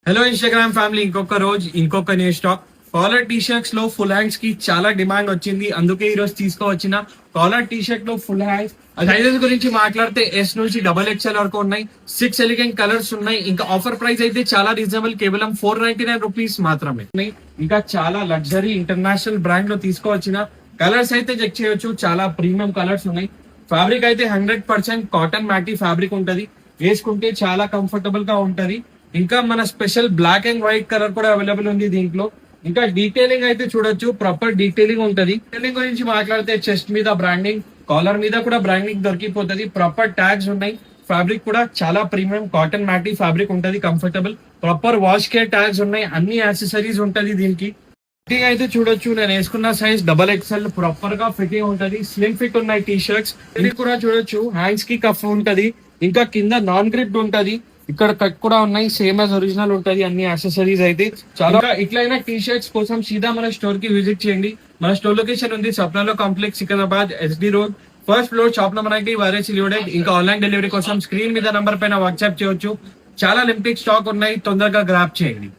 Hello Instagram family, ఇంకొక రోజు ఇంకొక new stock. Collar T shirts లో ఫుల్ హ్యాండ్స్ కి చాలా డిమాండ్ వచ్చింది, అందుకే ఈ రోజు తీసుకోవచ్చిన కాలర్ టీ షర్ట్ లో ఫుల్ హ్యాండ్స్. సైజెస్ గురించి మాట్లాడితే ఎస్ నుంచి XXL వరకు ఉన్నాయి. 6 ఎలిగెంట్ కలర్స్ ఉన్నాయి. ఇంకా ఆఫర్ ప్రైస్ అయితే చాలా రీజనబుల్, కేవలం 499 రూపీస్ మాత్రమే. ఇంకా చాలా లగ్జరీ ఇంటర్నేషనల్ బ్రాండ్ లో తీసుకోవచ్చిన కలర్స్ అయితే చెక్ చేయొచ్చు. చాలా ప్రీమియం కలర్స్ ఉన్నాయి. ఫ్యాబ్రిక్ అయితే 100% కాటన్ మ్యాటీ ఫ్యాబ్రిక్ ఉంటది. వేసుకుంటే చాలా కంఫర్టబుల్ గా ఉంటది. ఇంకా మన special black and white colour కూడా అవైలబుల్ ఉంది దీంట్లో. ఇంకా డీటెయిలింగ్ అయితే చూడొచ్చు, ప్రాపర్ డీటెయిలింగ్ ఉంటది. డీటెయిలింగ్ గురించి మాట్లాడితే చెస్ట్ మీద బ్రాండింగ్, కాలర్ మీద కూడా బ్రాండింగ్ దొరికిపోతుంది. ప్రాపర్ ట్యాగ్స్ ఉన్నాయి. ఫ్యాబ్రిక్ కూడా చాలా ప్రీమియం కాటన్ మ్యాటీ ఫ్యాబ్రిక్ ఉంటది, comfortable. Proper wash care tags ఉన్నాయి. అన్ని యాక్సెసరీస్ ఉంటది దీనికి. ఫిట్టింగ్ అయితే చూడొచ్చు, నేను వేసుకున్న సైజ్ XXL. ప్రాపర్ గా ఫిట్టింగ్ ఉంటది. స్లిమ్ ఫిట్ ఉన్నాయి టీ షర్ట్స్. ఇది కూడా చూడొచ్చు, హ్యాండ్స్ కి కఫ్ ఉంటది. ఇంకా కింద నాన్ గ్రిప్ ఉంటది. ఇక్కడ కట్ కూడా ఉన్నాయి, సేమ్ యాజ్ ఒరిజినల్ ఉంటది. అన్ని యాక్సెసరీస్ అయితే చాలా. ఇట్లయినా టీ షర్ట్స్ కోసం సీదా మన స్టోర్ కి విజిట్ చేయండి. మన స్టోర్ లొకేషన్ ఉంది సప్నాలో complex, Secunderabad, SD road, first floor, shop number 90, virus limited. ఇంకా ఆన్లైన్ డెలివరీ కోసం స్క్రీన్ మీద నంబర్ పైన వాట్సాప్ చేయొచ్చు. చాలా లిమిటెడ్ స్టాక్ ఉన్నాయి, తొందరగా గ్రాప్ చేయండి.